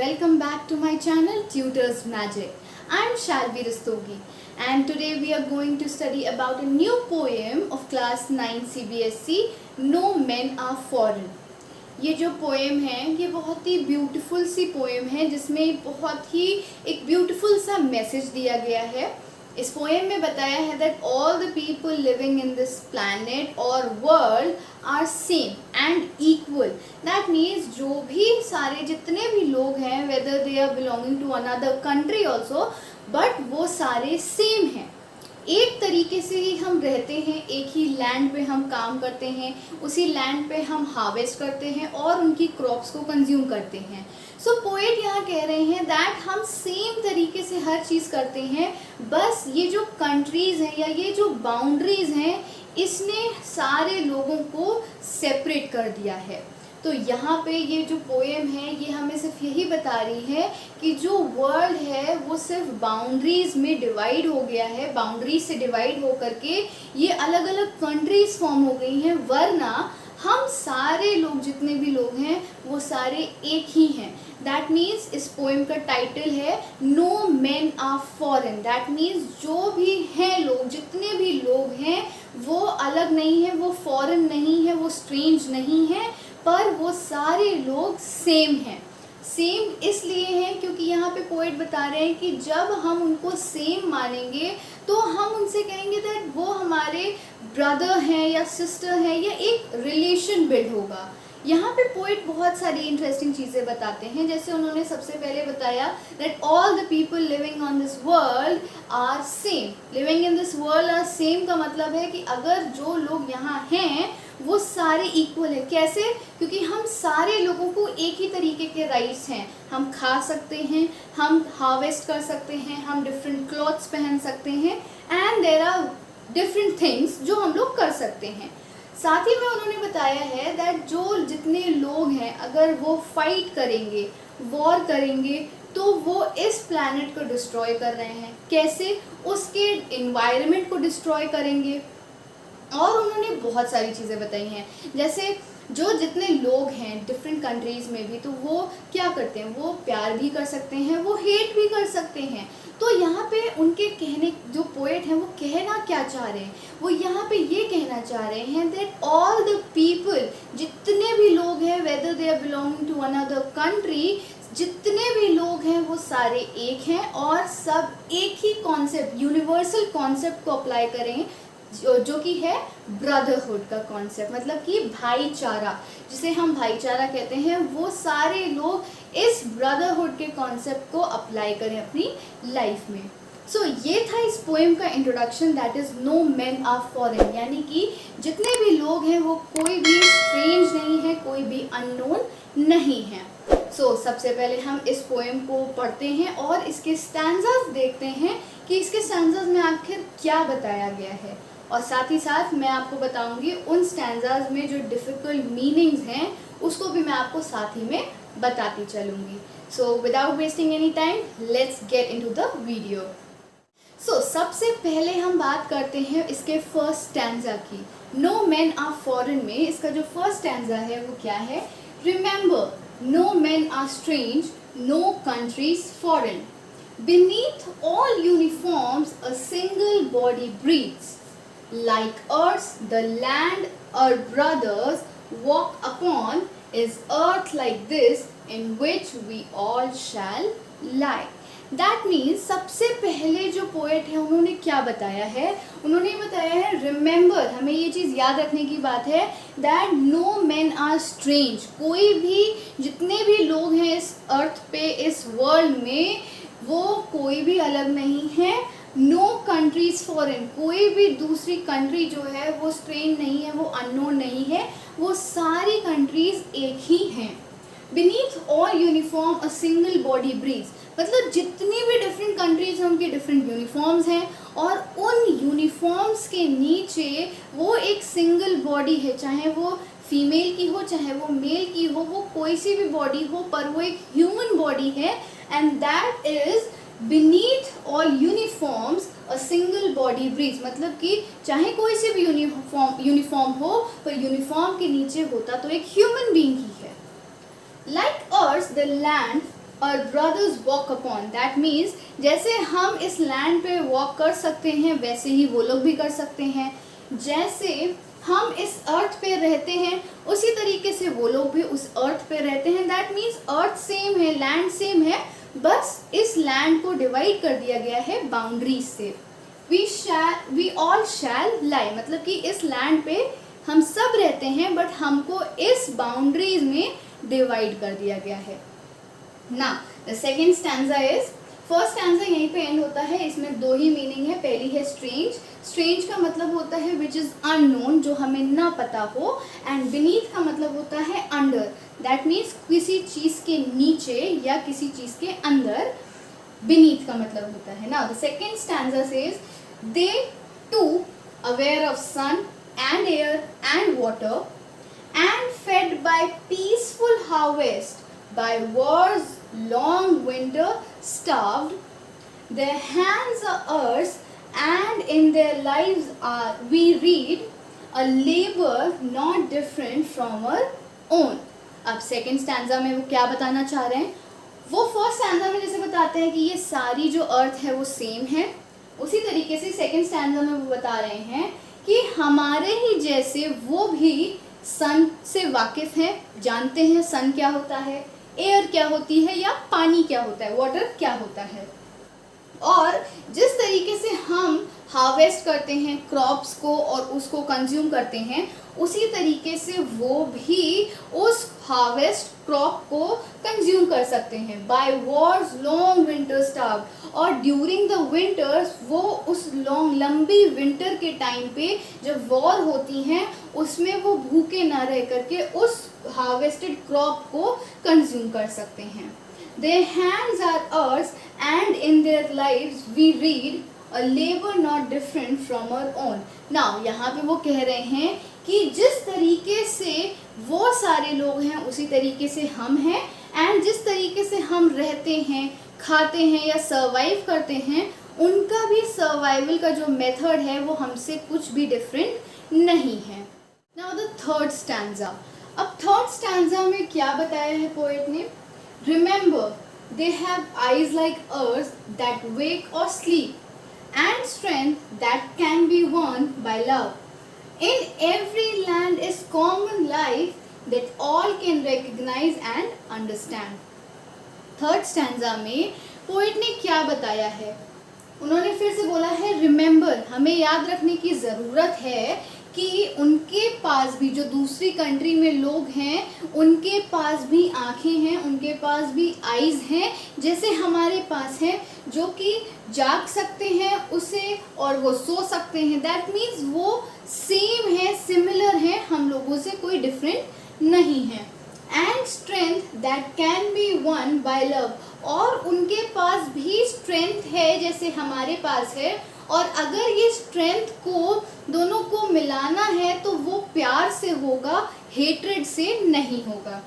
welcome back to my channel Tutors Magic. I am Shalvi Rastogi and today we are going to study about a new poem of class 9 CBSE, No Men Are Foreign. ये जो poem है ये बहुत ही beautiful सी poem है जिसमें बहुत ही एक beautiful सा मैसेज दिया गया है। इस पोएम में बताया है that all the people living in this planet और world are same and equal. That means जो भी सारे जितने भी लोग हैं whether they are belonging to another country also, but वो सारे सेम हैं। एक तरीके से ही हम रहते हैं, एक ही लैंड पे हम काम करते हैं, उसी लैंड पे हम हार्वेस्ट करते हैं और उनकी क्रॉप्स को कंज्यूम करते हैं। सो पोएट यहाँ कह रहे हैं दैट हम सेम तरीके से हर चीज़ करते हैं, बस ये जो कंट्रीज़ हैं या ये जो बाउंड्रीज़ हैं इसने सारे लोगों को सेपरेट कर दिया है। तो यहाँ पे ये जो पोएम है ये हमें सिर्फ यही बता रही है कि जो वर्ल्ड है वो सिर्फ बाउंड्रीज़ में डिवाइड हो गया है, बाउंड्रीज से डिवाइड हो करके ये अलग अलग कंट्रीज फॉर्म हो गई हैं, वरना हम सारे लोग जितने भी लोग हैं वो सारे एक ही हैं। दैट मीन्स इस पोएम का टाइटल है no man are foreign. That means जो भी हैं लोग, जितने भी लोग हैं वो अलग नहीं है, वो फॉरेन नहीं है, वो स्ट्रेंज नहीं है, पर वो सारे लोग सेम हैं। सेम इसलिए हैं क्योंकि यहाँ पे पोएट बता रहे हैं कि जब हम उनको सेम मानेंगे तो हम उनसे कहेंगे दैट वो हमारे ब्रदर हैं या सिस्टर हैं या एक रिलेशन बिल्ड होगा। यहाँ पे पोएट बहुत सारी इंटरेस्टिंग चीज़ें बताते हैं। जैसे उन्होंने सबसे पहले बताया that all the people living on this world are same. Living in this world are same का मतलब है कि अगर जो लोग यहाँ हैं वो सारे इक्वल है। कैसे? क्योंकि हम सारे लोगों को एक ही तरीके के राइट्स हैं। हम खा सकते हैं, हम हार्वेस्ट कर सकते हैं, हम डिफरेंट क्लॉथ्स पहन सकते हैं and there are different things जो हम लोग कर सकते हैं। साथ ही में उन्होंने बताया है दैट जो जितने लोग हैं अगर वो फाइट करेंगे, वॉर करेंगे, तो वो इस प्लैनेट को डिस्ट्रॉय कर रहे हैं। कैसे? उसके एनवायरनमेंट को डिस्ट्रॉय करेंगे। और उन्होंने बहुत सारी चीज़ें बताई हैं, जैसे जो जितने लोग हैं डिफरेंट कंट्रीज़ में भी, तो वो क्या करते हैं, वो प्यार भी कर सकते हैं, वो हेट भी कर सकते हैं। तो यहाँ पे उनके कहने, जो पोएट हैं वो कहना क्या चाह रहे हैं, वो यहाँ पे ये कहना चाह रहे हैं दैट ऑल द पीपल, जितने भी लोग हैं whether they are belonging to another country, जितने भी लोग हैं वो सारे एक हैं और सब एक ही कॉन्सेप्ट, यूनिवर्सल कॉन्सेप्ट को अप्लाई करें जो कि है ब्रदरहुड का कॉन्सेप्ट, मतलब कि भाईचारा, जिसे हम भाईचारा कहते हैं। वो सारे लोग इस ब्रदरहुड के कॉन्सेप्ट को अप्लाई करें अपनी लाइफ में। सो ये था इस पोएम का introduction, that is no man are foreign. यानी कि जितने भी लोग हैं वो कोई भी स्ट्रेंज नहीं है, कोई भी अननोन नहीं है। सो सबसे पहले हम इस पोएम को पढ़ते हैं और इसके स्टैंजास देखते हैं कि इसके स्टैंजास में आखिर क्या बताया गया है, और साथ ही साथ मैं आपको बताऊंगी उन स्टैंजास में जो डिफ़िकल्ट मीनिंग्स हैं उसको भी मैं आपको साथ ही में बताती चलूँगी। So without wasting any time let's get into the video. So सबसे पहले हम बात करते हैं इसके फर्स्ट स्टैंजा की। नो मैन आर फॉरेन में इसका जो फर्स्ट स्टैंजा है वो क्या है? Remember no man are strange, no countries foreign, beneath all uniforms a single body breathes, like earth the land our brothers walk upon is earth like this in which we all shall lie. That means सबसे पहले जो poet है उन्होंने क्या बताया है? उन्होंने बताया है रिमेंबर, हमें ये चीज़ याद रखने की बात है that no man are strange. कोई भी, जितने भी लोग हैं इस अर्थ पे, इस वर्ल्ड में, वो कोई भी अलग नहीं है। नो कंट्रीज फॉरेन, कोई भी दूसरी कंट्री जो है वो स्ट्रेंज नहीं है, वो अननोन नहीं है, वो सारी कंट्रीज एक ही हैं। Beneath all uniform a single body breathes, मतलब जितनी भी डिफरेंट कंट्रीज हैं उनके डिफरेंट यूनिफॉर्म्स हैं और उन यूनिफॉर्म्स के नीचे वो एक सिंगल बॉडी है, चाहे वो फीमेल की हो चाहे वो मेल की हो, वो कोई सी भी बॉडी हो, पर वो एक ह्यूमन बॉडी है। And that is beneath all uniforms a single body breathes, मतलब कि चाहे कोई सी भी यूनिफॉर्म हो, पर यूनिफॉर्म के नीचे होता तो एक ह्यूमन बीइंग ही है। Like earth, the land our brothers walk upon. That means जैसे हम इस लैंड पे वॉक कर सकते हैं वैसे ही वो लोग भी कर सकते हैं. जैसे हम इस अर्थ पे रहते हैं उसी तरीके से वो लोग भी उस अर्थ पे रहते हैं. दैट मीन्स अर्थ सेम है, लैंड सेम है, बस इस लैंड को डिवाइड कर दिया गया है बाउंड्रीज से. वी ऑल शैल लाई, मतलब कि इस लैंड पे हम सब रहते हैं बट हमको इस बाउंड्रीज में डिवाइड कर दिया गया है. ना the second stanza is, first stanza यहीं पे एंड होता है. इसमें दो ही मीनिंग है. पहली है स्ट्रेंज. स्ट्रेंज का मतलब होता है विच इज़ अननोन, जो हमें ना पता हो. एंड बीनीथ का मतलब होता है अंडर. दैट मीन्स किसी चीज़ के नीचे या किसी चीज़ के अंदर. बीनीथ का मतलब होता है. ना the second stanza says, they too aware of sun and air and water and fed by peaceful harvest, by war's long winter starved, their hands are earth and in their lives are, we read, a labor not different from our own. अब second stanza में वो क्या बताना चाह रहे हैं? वो first stanza में जैसे बताते हैं कि ये सारी जो अर्थ है वो सेम है, उसी तरीके से सेकेंड स्टैंजा में वो बता रहे हैं कि हमारे ही जैसे वो भी सन से वाकिफ़ हैं, जानते हैं सन क्या होता है, एयर क्या होती है या पानी क्या होता है, वाटर क्या होता है. और जिस तरीके से हम हार्वेस्ट करते हैं क्रॉप्स को और उसको कंज्यूम करते हैं, उसी तरीके से वो भी उस हार्वेस्ट क्रॉप को कंज्यूम कर सकते हैं. By war's long winter starve, और ड्यूरिंग द विंटर्स वो उस लंबी विंटर के टाइम पे जब वॉर होती हैं उसमें वो भूखे ना रह करके उस हार्वेस्टेड क्रॉप को कंज्यूम कर सकते हैं. Their hands are ours and in their lives we read, a labor not different from our own. Now यहाँ पे वो कह रहे हैं कि जिस तरीके से वो सारे लोग हैं उसी तरीके से हम हैं, एंड जिस तरीके से हम रहते हैं, खाते हैं या सर्वाइव करते हैं, उनका भी सर्वाइवल का जो मेथड है वो हमसे कुछ भी डिफरेंट नहीं है. Now the third stanza. अब थर्ड स्टैंजा में क्या बताया है पोएट ने? Remember, they have eyes like earth that wake or sleep, and strength that can be won by love. In every land is common life that all can recognize and understand. Third stanza में poet ने क्या बताया है? उन्होंने फिर से बोला है रिमेंबर, हमें याद रखने की ज़रूरत है कि उनके पास भी, जो दूसरी कंट्री में लोग हैं उनके पास भी आँखें हैं, उनके पास भी आइज़ हैं जैसे हमारे पास हैं, जो कि जाग सकते हैं उसे और वो सो सकते हैं. दैट मीन्स वो सेम है, सिमिलर है, हम लोगों से कोई डिफरेंट नहीं है. And strength that can be one by love, और उनके पास भी स्ट्रेंथ है जैसे हमारे पास है, और अगर ये स्ट्रेंथ को दोनों को मिलाना है तो वो प्यार से होगा, हेट्रेड से नहीं होगा.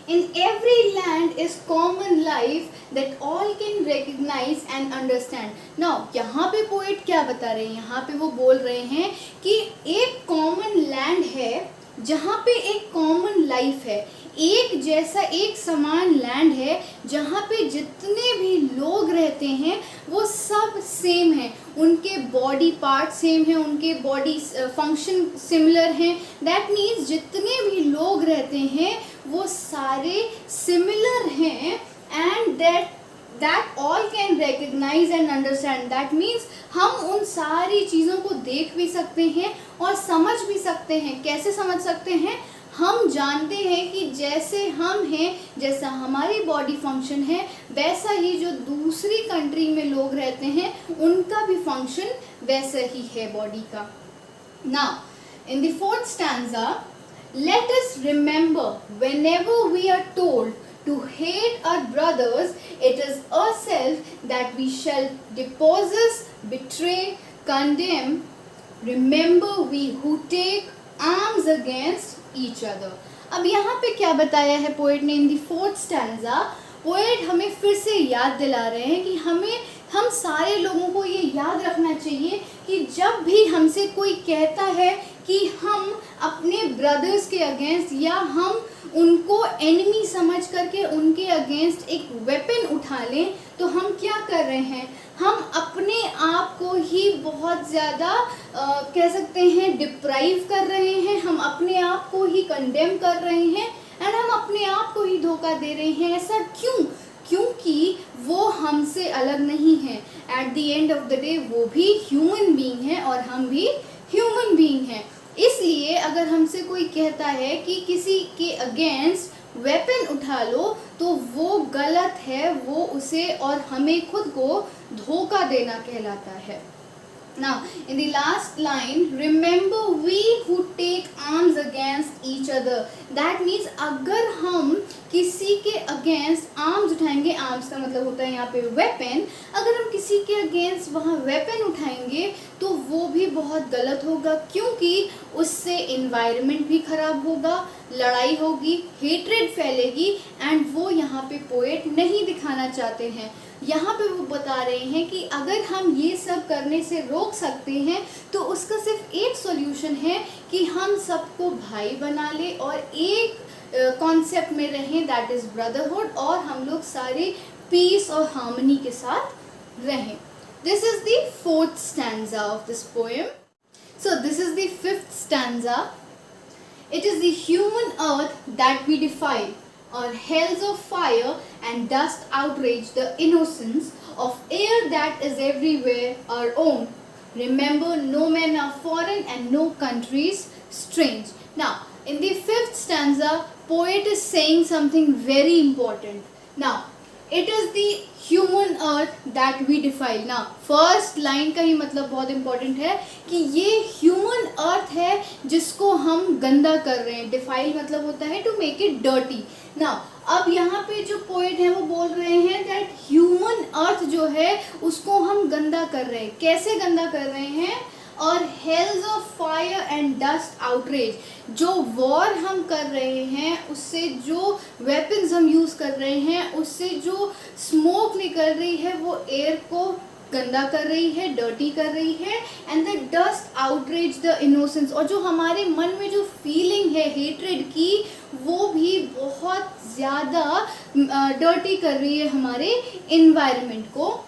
In every land is common life that all can recognize and understand. Now यहाँ पे पोएट क्या बता रहे हैं? यहाँ पे वो बोल रहे हैं कि एक कॉमन लैंड है जहाँ पे एक कॉमन लाइफ है, एक जैसा एक समान लैंड है जहाँ पे जितने भी लोग रहते हैं वो सब सेम हैं, उनके बॉडी पार्ट सेम हैं, उनके बॉडी फंक्शन सिमिलर हैं. दैट मीन्स जितने भी लोग रहते हैं वो सारे सिमिलर हैं, and that all can recognise and understand. That means हम उन सारी चीज़ों को देख भी सकते हैं और समझ भी सकते हैं. कैसे समझ सकते हैं? हम जानते हैं कि जैसे हम हैं, जैसा हमारी बॉडी फंक्शन है, वैसा ही जो दूसरी कंट्री में लोग रहते हैं उनका भी फंक्शन वैसा ही है बॉडी का. Now in the fourth stanza, let us remember whenever we are told to hate our brothers, it is ourselves that we shall depose, betray, condemn. Remember we who take arms against each other. अब यहाँ पे क्या बताया है poet ने इन the fourth stanza? Poet हमें फिर से याद दिला रहे हैं कि हम सारे लोगों को ये याद रखना चाहिए कि जब भी हमसे कोई कहता है कि हम अपने ब्रदर्स के अगेंस्ट या हम उनको एनिमी समझ करके उनके अगेंस्ट एक वेपन उठा लें, तो हम क्या कर रहे हैं, हम अपने आप को ही बहुत ज़्यादा कह सकते हैं डिप्राइव कर रहे हैं, हम अपने आप को ही कंडेम कर रहे हैं एंड हम अपने आप को ही धोखा दे रहे हैं। ऐसा क्यों? क्योंकि वो हमसे अलग नहीं है। At the end of the day वो भी ह्यूमन बीइंग है और हम भी ह्यूमन बीइंग हैं। इसलिए अगर हमसे कोई कहता है कि किसी के अगेंस्ट वेपन उठा लो, तो वो गलत है, वो उसे और हमें खुद को धोखा देना कहलाता है। Now, in the last line, remember we who take arms against each other. That means अगर हम किसी के against arms उठाएंगे, arms का मतलब होता है यहाँ पे weapon, अगर हम किसी के against वहाँ weapon उठाएंगे तो वो भी बहुत गलत होगा, क्योंकि उससे environment भी खराब होगा, लड़ाई होगी, hatred फैलेगी एंड वो यहाँ पे पोएट नहीं दिखाना चाहते हैं। यहाँ पे वो बता रहे हैं कि अगर हम ये सब करने से रोक सकते हैं तो उसका सिर्फ एक सॉल्यूशन है कि हम सबको भाई बना ले और एक कॉन्सेप्ट में रहें, दैट इज़ ब्रदरहुड, और हम लोग सारे पीस और हार्मनी के साथ रहें। This is the 4th stanza of this poem. So this is the 5th stanza. It is the human earth that we defile, or hells of fire and dust outrage the innocence of air that is everywhere our own. Remember, no men are foreign and no countries strange. Now, in the 5th stanza, poet is saying something very important. Now, it is the human earth that we defile. Now, first line का ही मतलब बहुत important है कि ये human अर्थ है जिसको हम गंदा कर रहे हैं। डिफाइल मतलब होता है to make it dirty. Now अब यहाँ पे जो पोएट है वो बोल रहे हैं दैट ह्यूमन अर्थ जो है उसको हम गंदा कर रहे हैं। कैसे गंदा कर रहे हैं? और hells of fire and dust outrage, जो वॉर हम कर रहे हैं, उससे जो वेपन्स हम यूज़ कर रहे हैं, उससे जो स्मोक निकल रही है वो एयर को गंदा कर रही है, डर्टी कर रही है। And the dust outrage the innocence, और जो हमारे मन में जो फीलिंग है हेट्रेड की वो भी बहुत ज़्यादा डर्टी कर रही है हमारे इन्वायरमेंट को।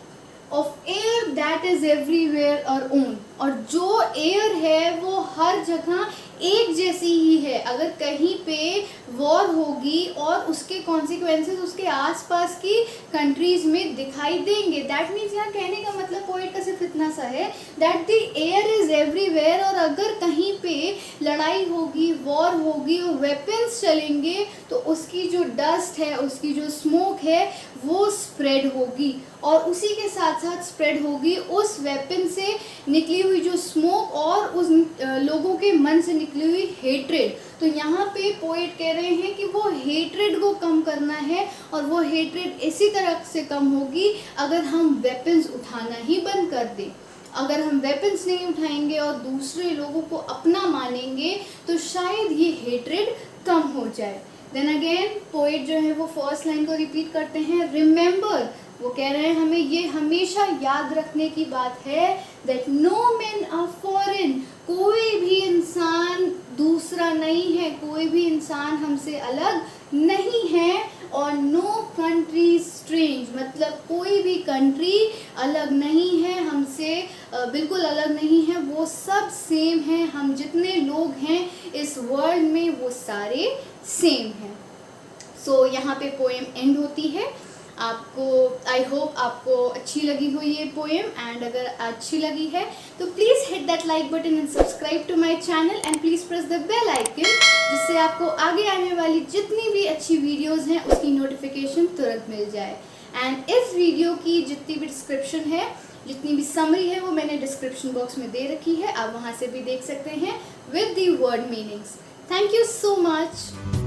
Of air that is everywhere और ओन, और जो एयर है वो हर जगह एक जैसी ही है। अगर कहीं पे वॉर होगी और उसके कॉन्सिक्वेंसेस उसके आसपास की कंट्रीज़ में दिखाई देंगे। दैट मीन्स यहाँ कहने का मतलब पोएट का सिर्फ इतना सा है that the air is everywhere, और अगर कहीं पे लड़ाई होगी, वॉर होगी और वेपन्स चलेंगे तो उसकी जो डस्ट है, उसकी जो स्मोक है वो स्प्रेड होगी, और उसी के साथ साथ स्प्रेड होगी उस वेपन से निकली हुई जो स्मोक और उस लोगों के मन से निकली हुई हेट्रेड। तो यहाँ पे पोएट कह रहे हैं कि वो हेट्रेड को कम करना है, और वो हेट्रेड इसी तरह से कम होगी अगर हम वेपन्स उठाना ही बंद कर दें। अगर हम वेपन्स नहीं उठाएंगे और दूसरे लोगों को अपना मानेंगे तो शायद ये हेट्रेड कम हो जाए। देन अगेन पोएट जो है वो फर्स्ट लाइन को रिपीट करते हैं, रिमेंबर, वो कह रहे हैं हमें ये हमेशा याद रखने की बात है that no man are foreign, कोई भी इंसान दूसरा नहीं है, कोई भी इंसान हमसे अलग नहीं है, और नो कंट्री स्ट्रेंज, मतलब कोई भी कंट्री अलग नहीं है हमसे, बिल्कुल अलग नहीं है, वो सब सेम है। हम जितने लोग हैं इस वर्ल्ड में वो सारे सेम हैं। सो यहाँ पे पोएम एंड होती है। आपको आई होप आपको अच्छी लगी हो ये पोएम, एंड अगर अच्छी लगी है तो please hit that like button and subscribe to my channel and please press the bell icon, जिससे आपको आगे आने वाली जितनी भी अच्छी वीडियोस हैं उसकी नोटिफिकेशन तुरंत मिल जाए। एंड इस वीडियो की जितनी भी डिस्क्रिप्शन है, जितनी भी समरी है वो मैंने डिस्क्रिप्शन बॉक्स में दे रखी है, आप वहाँ से भी देख सकते हैं with the word meanings. Thank you so much.